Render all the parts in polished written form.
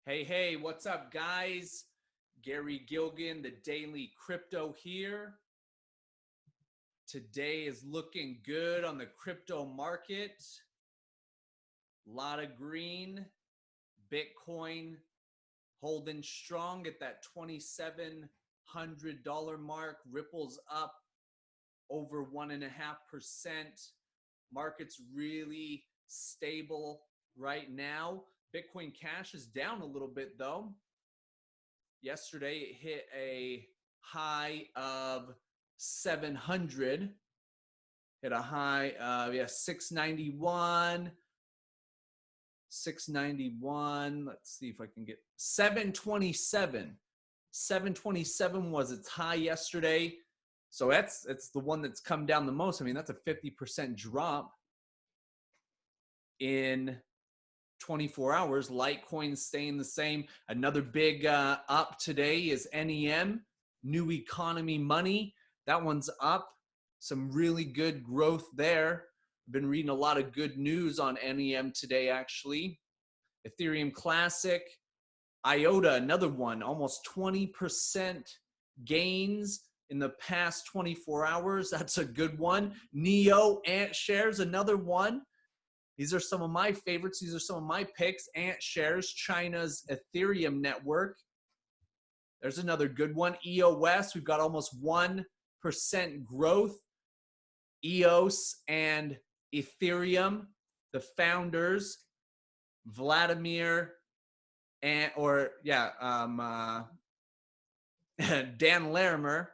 Hey, what's up, guys? Gary Gilgan, the Daily Crypto here. Today is looking good on the crypto market. A lot of green. Bitcoin holding strong at that $2,700 mark. Ripple's up over 1.5%. Market's really stable right now. Bitcoin Cash is down a little bit though. Yesterday it hit a high of 700. Hit a high of 691. 691. Let's see if I can get 727. 727 was its high yesterday. So it's the one that's come down the most. I mean, that's a 50% drop in 24 hours. Litecoin staying the same. Another big up today is NEM, New Economy Money. That one's up. Some really good growth there. I've been reading a lot of good news on NEM today, actually. Ethereum Classic, IOTA, another one, almost 20% gains in the past 24 hours. That's a good one. Neo, Ant Shares, another one. These are some of my favorites. These are some of my picks. Ant Shares, China's Ethereum network. There's another good one. EOS, we've got almost 1% growth. EOS and Ethereum, the founders, Vladimir Dan Larimer,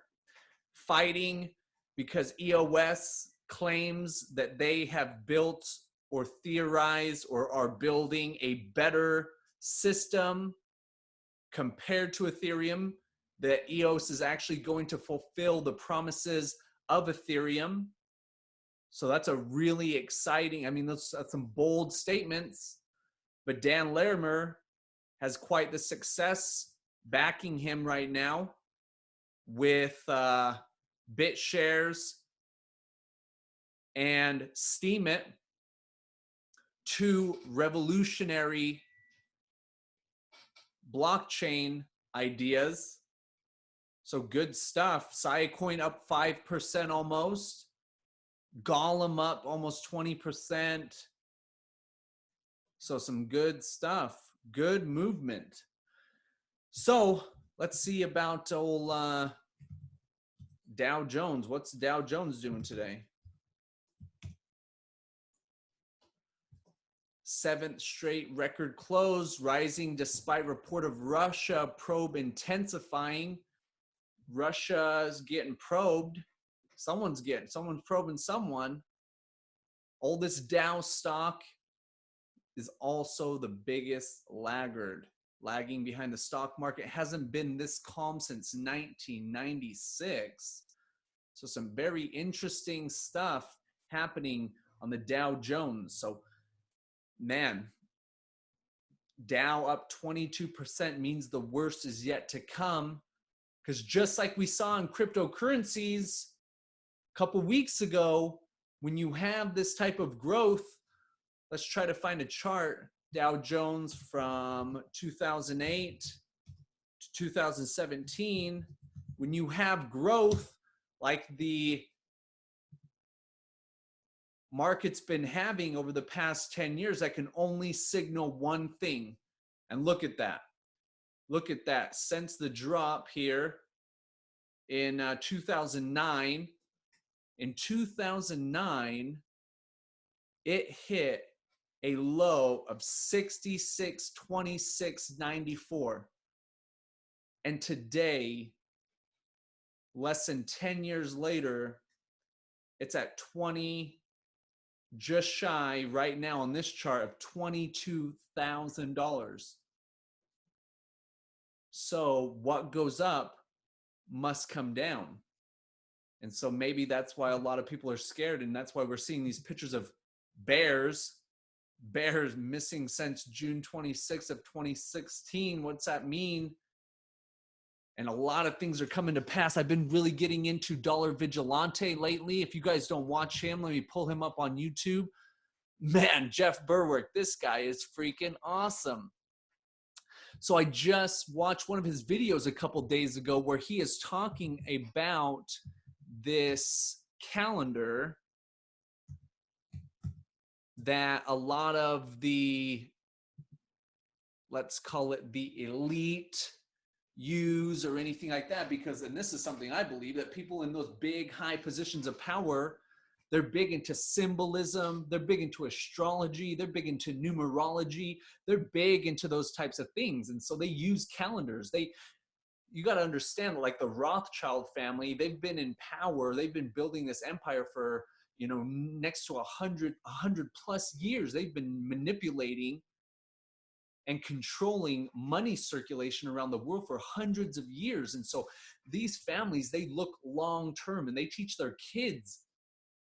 fighting because EOS claims that they have built or theorize or are building a better system compared to Ethereum, that EOS is actually going to fulfill the promises of Ethereum. So that's a really exciting, I mean, that's some bold statements, but Dan Larimer has quite the success backing him right now with BitShares and Steemit, two revolutionary blockchain ideas. So good stuff. Siacoin up 5% almost. Golem up almost 20%. So some good stuff. Good movement. So let's see about old Dow Jones. What's Dow Jones doing today? 7th straight record close, rising despite report of Russia probe intensifying. Russia's getting probed. Someone's probing someone. Oldest Dow stock is also the biggest laggard, lagging behind the stock market. It hasn't been this calm since 1996. So some very interesting stuff happening on the Dow Jones. So man, Dow up 22% means the worst is yet to come, because just like we saw in cryptocurrencies a couple weeks ago, when you have this type of growth, let's try to find a chart. Dow Jones from 2008 to 2017, when you have growth like the market's been having over the past 10 years, that can only signal one thing. And look at that. Look at that. Since the drop here in 2009, in 2009, it hit a low of 66.2694. And today, less than 10 years later, it's at 20, just shy right now on this chart of $22,000. So what goes up must come down. And so maybe that's why a lot of people are scared, and that's why we're seeing these pictures of bears missing since June 26th of 2016. What's that mean? And a lot of things are coming to pass. I've been really getting into Dollar Vigilante lately. If you guys don't watch him, let me pull him up on YouTube. Man, Jeff Berwick, this guy is freaking awesome. So I just watched one of his videos a couple days ago where he is talking about this calendar that a lot of the, let's call it the elite, use or anything like that, because, and this is something I believe, that people in those big high positions of power, they're big into symbolism, they're big into astrology, they're big into numerology, they're big into those types of things. And so they use calendars. You got to understand, like the Rothschild family, they've been in power, they've been building this empire for, you know, next to 100 plus years. They've been manipulating and controlling money circulation around the world for hundreds of years. And so these families, they look long term, and they teach their kids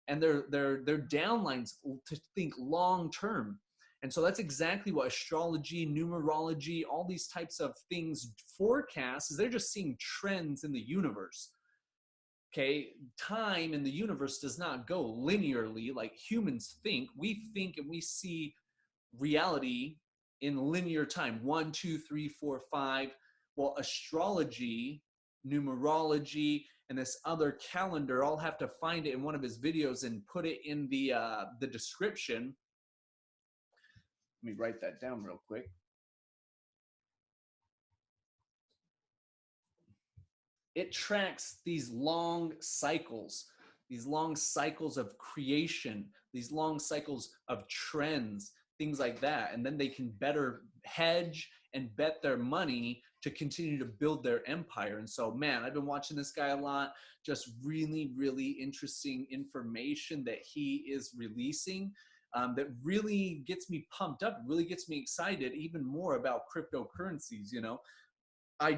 and their downlines to think long term. And so that's exactly what astrology, numerology, all these types of things forecast, is they're just seeing trends in the universe. Okay, time in the universe does not go linearly like humans think. We think and we see reality in linear time, 1, 2, 3, 4, 5. Well, astrology, numerology, and this other calendar, I'll have to find it in one of his videos and put it in the description. Let me write that down real quick. It tracks these long cycles of creation, these long cycles of trends, things like that. And then they can better hedge and bet their money to continue to build their empire. And so, man, I've been watching this guy a lot. Just really, really interesting information that he is releasing, that really gets me pumped up, really gets me excited even more about cryptocurrencies. You know, I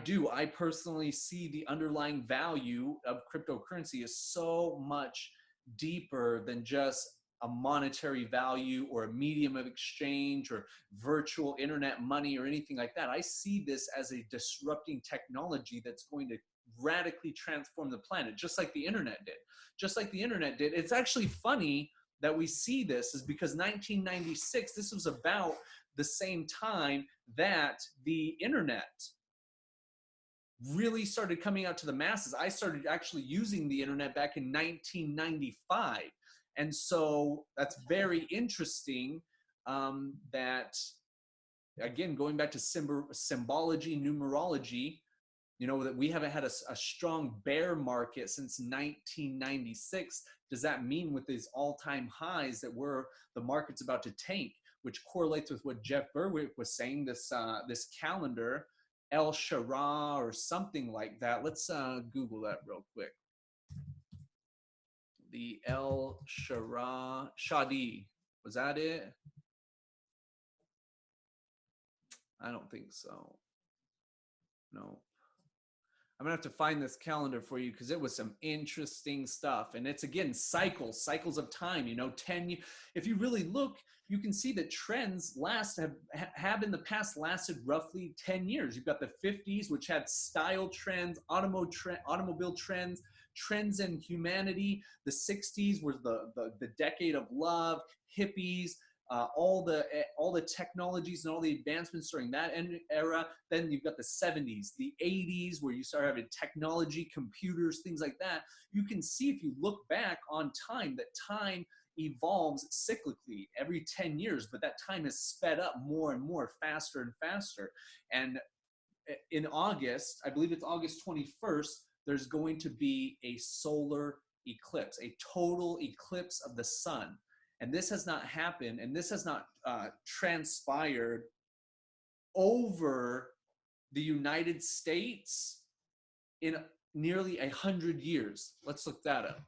personally see the underlying value of cryptocurrency is so much deeper than just a monetary value or a medium of exchange or virtual internet money or anything like that. I see this as a disrupting technology that's going to radically transform the planet, just like the internet did. Just like the internet did. It's actually funny that we see this, is because 1996, this was about the same time that the internet really started coming out to the masses. I started actually using the internet back in 1995. And so that's very interesting, that, again, going back to symbology, numerology, you know, that we haven't had a strong bear market since 1996. Does that mean with these all-time highs that the market's about to tank, which correlates with what Jeff Berwick was saying, this calendar, El Shara or something like that. Let's Google that real quick. The El Shadi, was that it? I don't think so. No. I'm gonna have to find this calendar for you, because it was some interesting stuff. And it's, again, cycles of time, you know, 10 if you really look, you can see that trends have in the past lasted roughly 10 years. You've got the 50s, which had style trends, automobile trends, trends in humanity. The 60s was the decade of love, hippies, all the technologies and all the advancements during that era. Then you've got the 70s, the 80s, where you start having technology, computers, things like that. You can see, if you look back on time, that time evolves cyclically every 10 years, but that time is sped up more and more, faster and faster. And in August, I believe it's August 21st, there's going to be a solar eclipse, a total eclipse of the sun. And this has not happened, and this has not transpired over the United States in nearly 100 years. Let's look that up.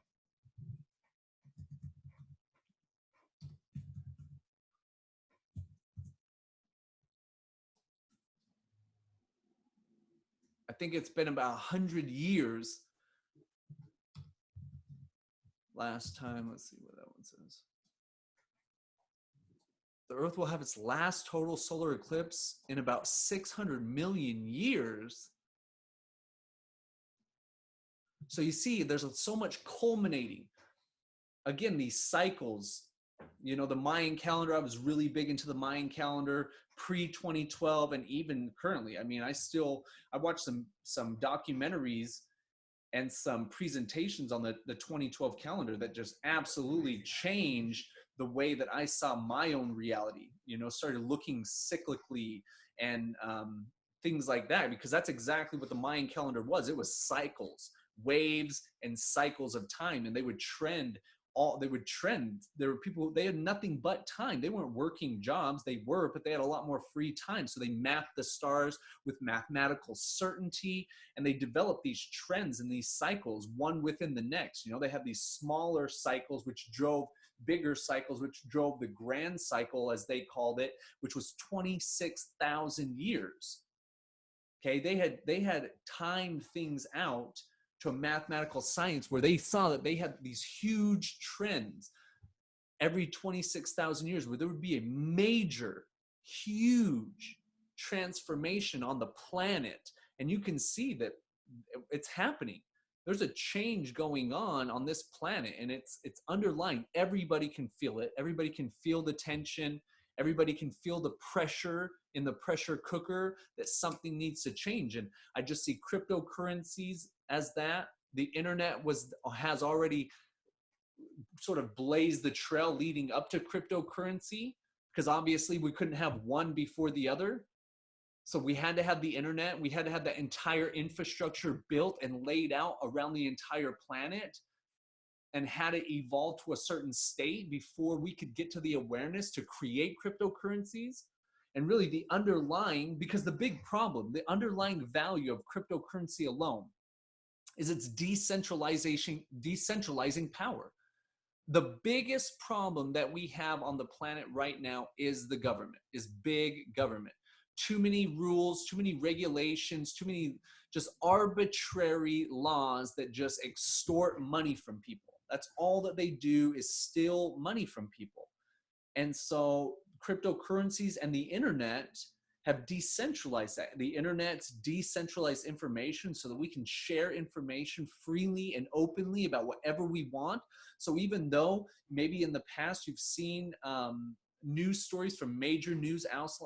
I think it's been about 100 years. Last time, let's see what that one says. The Earth will have its last total solar eclipse in about 600 million years. So you see, there's so much culminating. Again, these cycles, You know, the Mayan calendar, I was really big into the Mayan calendar pre-2012 and even currently. I mean, I watched some documentaries and some presentations on the 2012 calendar that just absolutely changed the way that I saw my own reality, you know, started looking cyclically and things like that, because that's exactly what the Mayan calendar was. It was cycles, waves and cycles of time, and they would trend. There were people, they had nothing but time. They weren't working jobs. They were, but they had a lot more free time. So they mapped the stars with mathematical certainty, and they developed these trends and these cycles, one within the next. You know, they have these smaller cycles, which drove bigger cycles, which drove the grand cycle, as they called it, which was 26,000 years. Okay, they had timed things out to a mathematical science where they saw that they had these huge trends every 26,000 years, where there would be a major, huge transformation on the planet. And you can see that it's happening. There's a change going on this planet, and it's underlying. Everybody can feel it. Everybody can feel the tension. Everybody can feel the pressure in the pressure cooker that something needs to change. And I just see cryptocurrencies as that. The internet has already sort of blazed the trail leading up to cryptocurrency, because obviously we couldn't have one before the other. So we had to have the internet. We had to have that entire infrastructure built and laid out around the entire planet, and had it evolve to a certain state before we could get to the awareness to create cryptocurrencies. And really the underlying, because the big problem, the underlying value of cryptocurrency alone is its decentralizing power. The biggest problem that we have on the planet right now is the government, is big government. Too many rules, too many regulations, too many just arbitrary laws that just extort money from people. That's all that they do, is steal money from people. And so cryptocurrencies and the internet have decentralized that. The internet's decentralized information so that we can share information freely and openly about whatever we want. So even though maybe in the past you've seen news stories from major news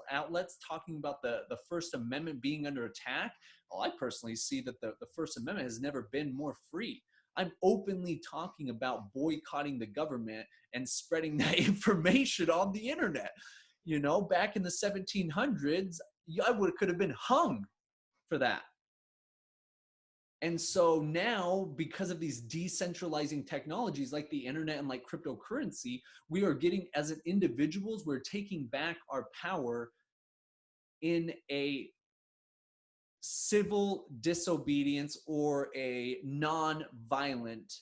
outlets talking about the First Amendment being under attack, well, I personally see that the First Amendment has never been more free. I'm openly talking about boycotting the government and spreading that information on the internet. You know, back in the 1700s, I could have been hung for that. And so now, because of these decentralizing technologies like the internet and like cryptocurrency, we are getting, as an individuals, we're taking back our power in a civil disobedience or a non-violent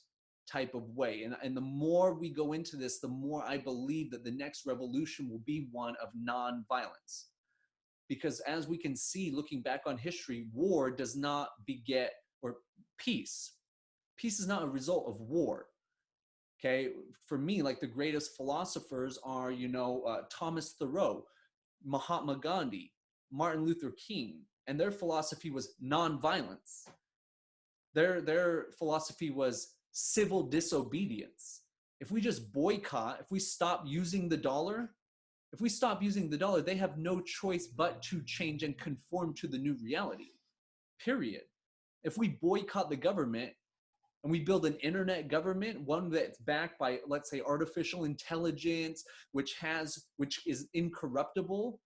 type of way. And the more we go into this, the more I believe that the next revolution will be one of non-violence. Because as we can see, looking back on history, war does not beget, or peace. Peace is not a result of war. Okay, for me, like the greatest philosophers are, you know, Thomas Thoreau, Mahatma Gandhi, Martin Luther King, and their philosophy was nonviolence. Their philosophy was civil disobedience. If we just boycott, if we stop using the dollar, they have no choice but to change and conform to the new reality, period. If we boycott the government and we build an internet government, one that's backed by, let's say, artificial intelligence, which is incorruptible,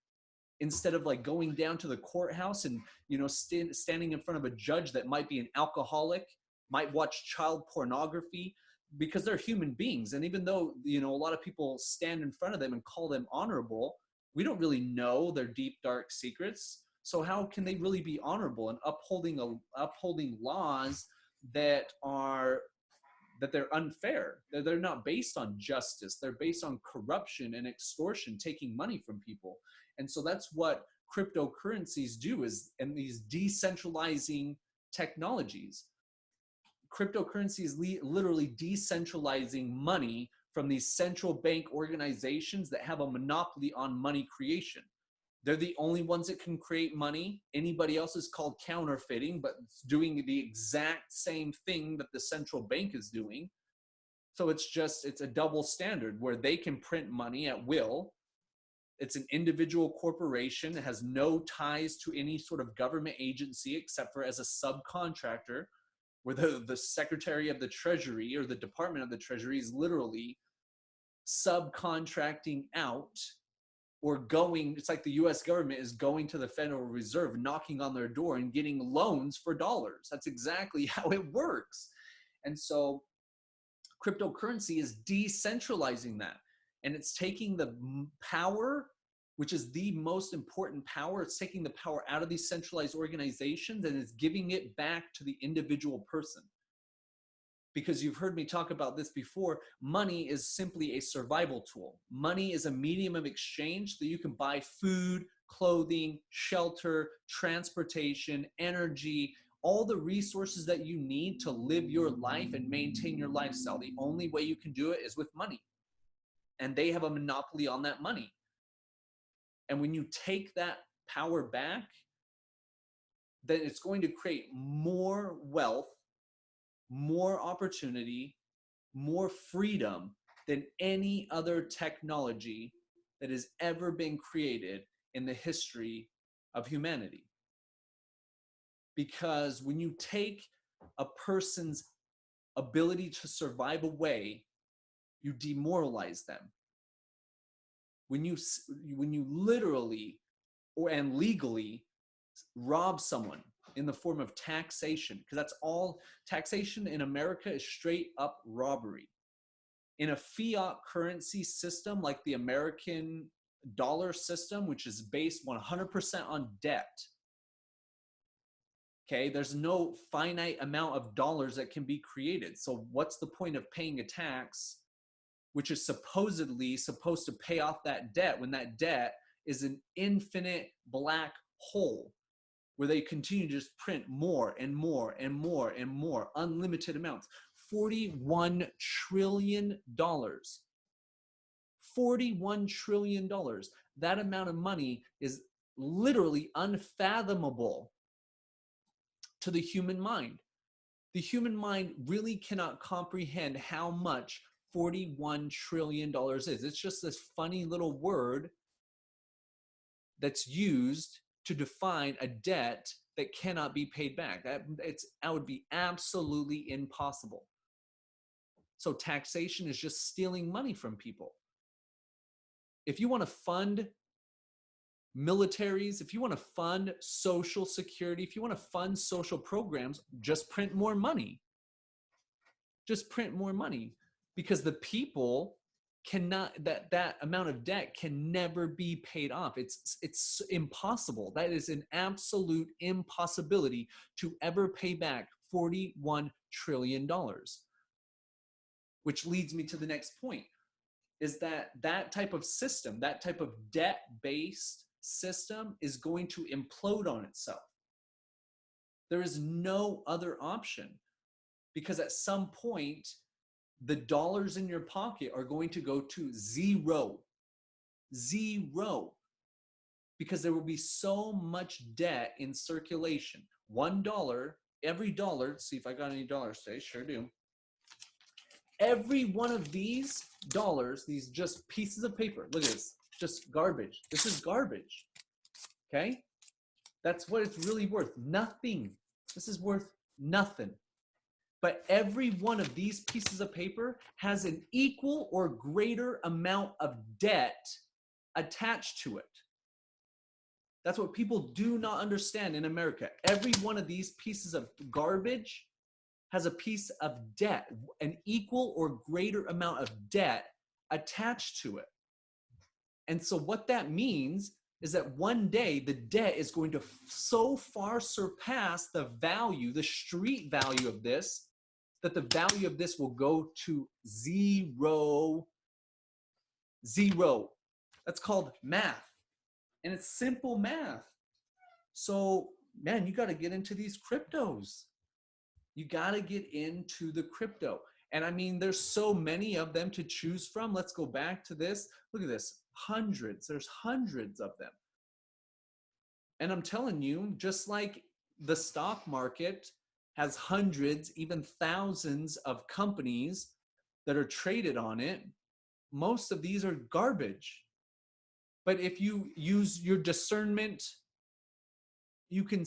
instead of like going down to the courthouse and, you know, standing in front of a judge that might be an alcoholic, might watch child pornography, because they're human beings. And even though, you know, a lot of people stand in front of them and call them honorable, we don't really know their deep, dark secrets. So how can they really be honorable and upholding laws that they're unfair? They're not based on justice. They're based on corruption and extortion, taking money from people. And so that's what cryptocurrencies do, and these decentralizing technologies. Cryptocurrency is literally decentralizing money from these central bank organizations that have a monopoly on money creation. They're the only ones that can create money. Anybody else is called counterfeiting, but it's doing the exact same thing that the central bank is doing. So it's a double standard where they can print money at will. It's an individual corporation. It has no ties to any sort of government agency except for as a subcontractor, where the Secretary of the Treasury or the Department of the Treasury is literally subcontracting out or going, it's like the US government is going to the Federal Reserve, knocking on their door and getting loans for dollars. That's exactly how it works. And so cryptocurrency is decentralizing that. And it's taking the power, which is the most important power, it's taking the power out of these centralized organizations and it's giving it back to the individual person. Because you've heard me talk about this before, money is simply a survival tool. Money is a medium of exchange that you can buy food, clothing, shelter, transportation, energy, all the resources that you need to live your life and maintain your lifestyle. The only way you can do it is with money. And they have a monopoly on that money. And when you take that power back, then it's going to create more wealth, more opportunity, more freedom than any other technology that has ever been created in the history of humanity. Because when you take a person's ability to survive away, you demoralize them. When you literally and legally rob someone in the form of taxation, because that's all taxation in America is straight up robbery. In a fiat currency system like the American dollar system, which is based 100% on debt, okay, there's no finite amount of dollars that can be created. So what's the point of paying a tax, which is supposedly supposed to pay off that debt, when that debt is an infinite black hole where they continue to just print more and more and more and more, unlimited amounts. $41 trillion. $41 trillion. That amount of money is literally unfathomable to the human mind. The human mind really cannot comprehend how much $41 trillion is. It's just this funny little word that's used to define a debt that cannot be paid back. That would be absolutely impossible. So taxation is just stealing money from people. If you want to fund militaries, if you want to fund social security, if you want to fund social programs, just print more money. Just print more money, because the people cannot, that amount of debt can never be paid off. It's impossible. That is an absolute impossibility to ever pay back $41 trillion. Which leads me to the next point, is that type of system, that type of debt-based system is going to implode on itself. There is no other option, because at some point, the dollars in your pocket are going to go to zero. Zero. Because there will be so much debt in circulation. $1, every dollar, let's see if I got any dollars today, sure do. Every one of these dollars, these just pieces of paper, look at this, just garbage. This is garbage, okay? That's what it's really worth, nothing. This is worth nothing. But every one of these pieces of paper has an equal or greater amount of debt attached to it. That's what people do not understand in America. Every one of these pieces of garbage has a piece of debt, an equal or greater amount of debt attached to it. And so what that means is that one day the debt is going to so far surpass the value, the street value of this, that the value of this will go to zero. Zero. That's called math. And it's simple math. So, man, you got to get into these cryptos. You got to get into the crypto. And I mean, there's so many of them to choose from. Let's go back to this. Look at this. Hundreds. There's hundreds of them. And I'm telling you, just like the stock market has hundreds, even thousands of companies that are traded on it, most of these are garbage. But if you use your discernment, you can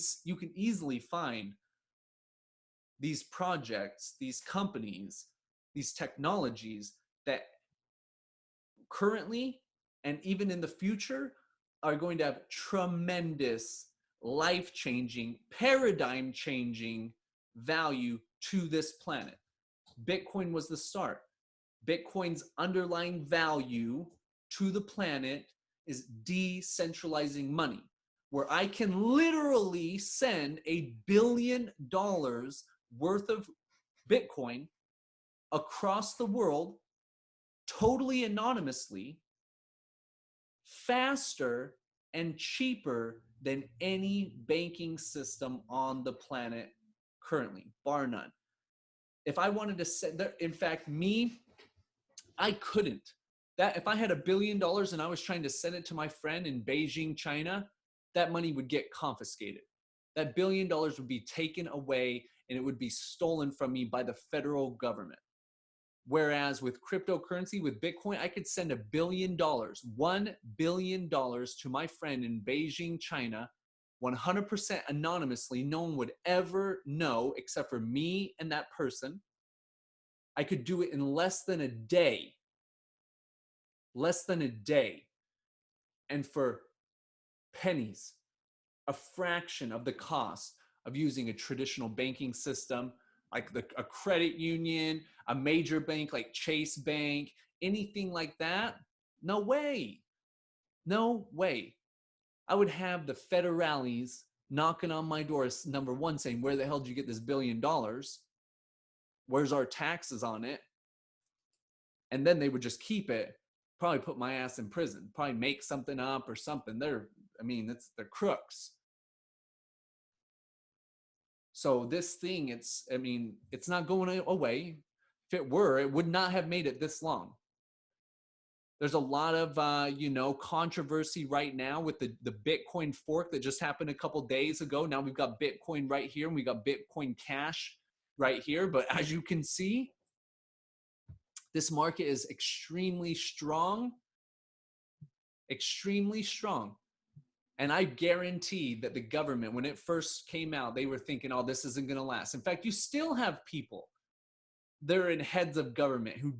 easily find these projects, these companies, these technologies that currently and even in the future are going to have tremendous, life-changing, paradigm-changing value to this planet. Bitcoin was the start. Bitcoin's underlying value to the planet is decentralizing money, where I can literally send $1 billion worth of Bitcoin across the world totally anonymously, faster and cheaper than any banking system on the planet currently, bar none. If I wanted to send, in fact, I couldn't. That if I had $1 billion and I was trying to send it to my friend in Beijing, China, that money would get confiscated. That $1 billion would be taken away and it would be stolen from me by the federal government. Whereas with cryptocurrency, with Bitcoin, I could send $1 billion, $1 billion to my friend in Beijing, China, 100% anonymously. No one would ever know except for me and that person. I could do it in less than a day. Less than a day. And for pennies, a fraction of the cost of using a traditional banking system like a credit union, a major bank like Chase Bank, anything like that. No way. No way. I would have the federales knocking on my door, number one, saying, where the hell did you get this $1 billion? Where's our taxes on it? And then they would just keep it, probably put my ass in prison, probably make something up or something. They're crooks. So this thing, it's not going away. If it were, it would not have made it this long. There's a lot of, controversy right now with the Bitcoin fork that just happened a couple days ago. Now we've got Bitcoin right here and we got Bitcoin Cash right here. But as you can see, this market is extremely strong, extremely strong. And I guarantee that the government, when it first came out, they were thinking, oh, this isn't going to last. In fact, you still have people, they're in heads of government who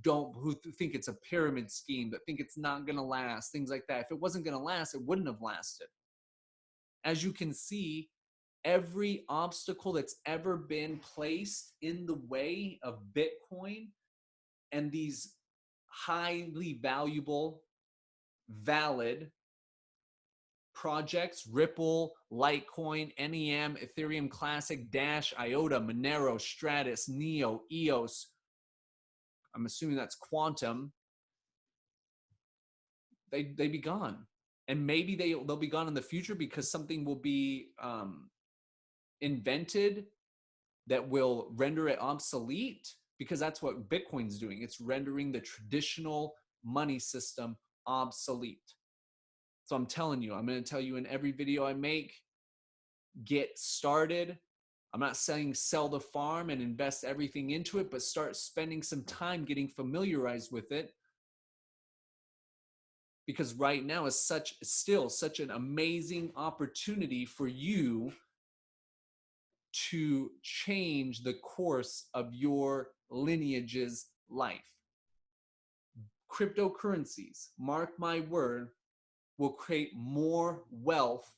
think it's a pyramid scheme, that think it's not going to last, things like that. If it wasn't going to last, it wouldn't have lasted. As you can see, every obstacle that's ever been placed in the way of Bitcoin and these highly valuable, valid projects, Ripple, Litecoin, NEM, Ethereum Classic, Dash, IOTA, Monero, Stratus, Neo, EOS, I'm assuming that's Quantum, they'd be gone. And maybe they'll be gone in the future because something will be invented that will render it obsolete, because that's what Bitcoin's doing. It's rendering the traditional money system obsolete. So I'm telling you, I'm going to tell you in every video I make, get started. I'm not saying sell the farm and invest everything into it, but start spending some time getting familiarized with it. Because right now is still such an amazing opportunity for you to change the course of your lineage's life. Cryptocurrencies, mark my word, will create more wealth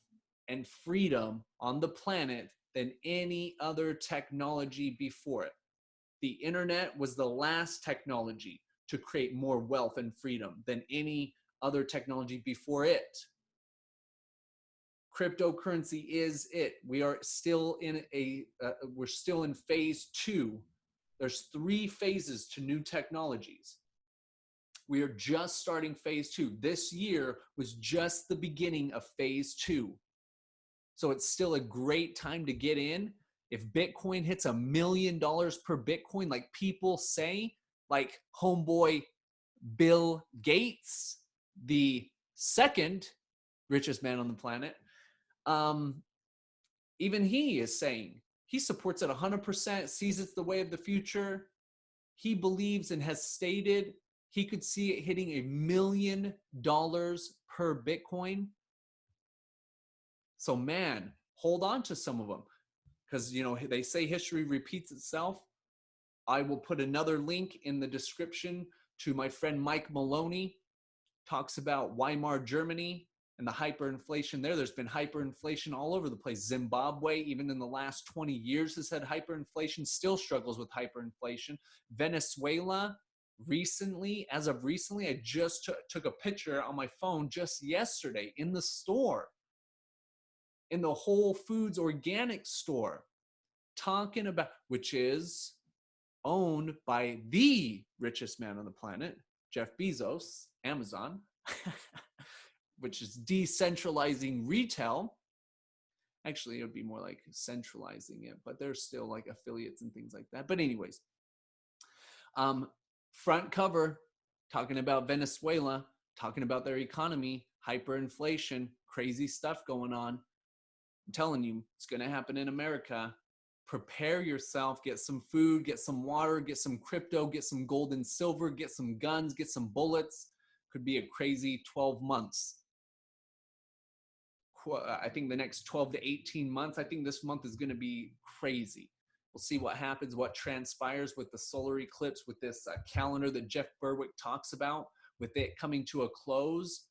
and freedom on the planet than any other technology before it. The internet was the last technology to create more wealth and freedom than any other technology before it. Cryptocurrency is it. We are still in we're still in phase 2. There's 3 phases to new technologies. We are just starting phase 2. This year was just the beginning of phase 2. So it's still a great time to get in. If Bitcoin hits $1 million per Bitcoin, like people say, like homeboy Bill Gates, the second richest man on the planet, even he is saying he supports it 100%, sees it's the way of the future. He believes and has stated he could see it hitting $1 million per Bitcoin. So man, hold on to some of them, because you know they say history repeats itself. I will put another link in the description to my friend Mike Maloney. Talks about Weimar Germany and the hyperinflation there. There's been hyperinflation all over the place. Zimbabwe, even in the last 20 years, has had hyperinflation, still struggles with hyperinflation. Venezuela, recently, as of recently, I just took a picture on my phone just yesterday in the store, in the Whole Foods organic store, talking about, which is owned by the richest man on the planet, Jeff Bezos, Amazon, which is decentralizing retail. Actually, it would be more like centralizing it, but there's still like affiliates and things like that. But anyways, front cover, talking about Venezuela, talking about their economy, hyperinflation, crazy stuff going on. I'm telling you, it's going to happen in America. Prepare yourself, get some food, get some water, get some crypto, get some gold and silver, get some guns, get some bullets. Could be a crazy 12 months. I think the next 12 to 18 months, I think this month is going to be crazy. We'll see what happens, what transpires with the solar eclipse, with this calendar that Jeff Berwick talks about, with it coming to a close,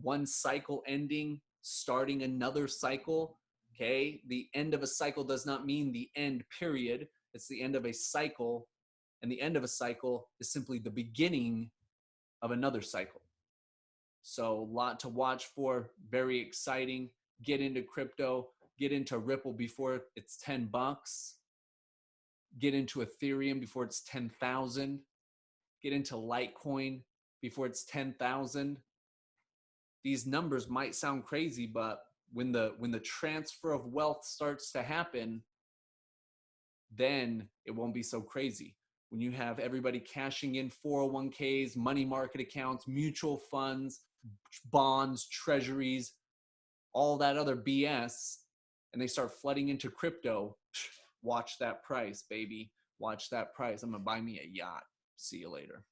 one cycle ending, starting another cycle. Okay, the end of a cycle does not mean the end period. It's the end of a cycle, and the end of a cycle is simply the beginning of another cycle. So a lot to watch for, very exciting. Get into crypto, get into Ripple before it's 10 bucks. Get into Ethereum before it's 10,000. Get into Litecoin before it's 10,000. These numbers might sound crazy, but when the transfer of wealth starts to happen, then it won't be so crazy. When you have everybody cashing in 401ks, money market accounts, mutual funds, bonds, treasuries, all that other BS, and they start flooding into crypto, watch that price, baby. Watch that price. I'm gonna buy me a yacht. See you later.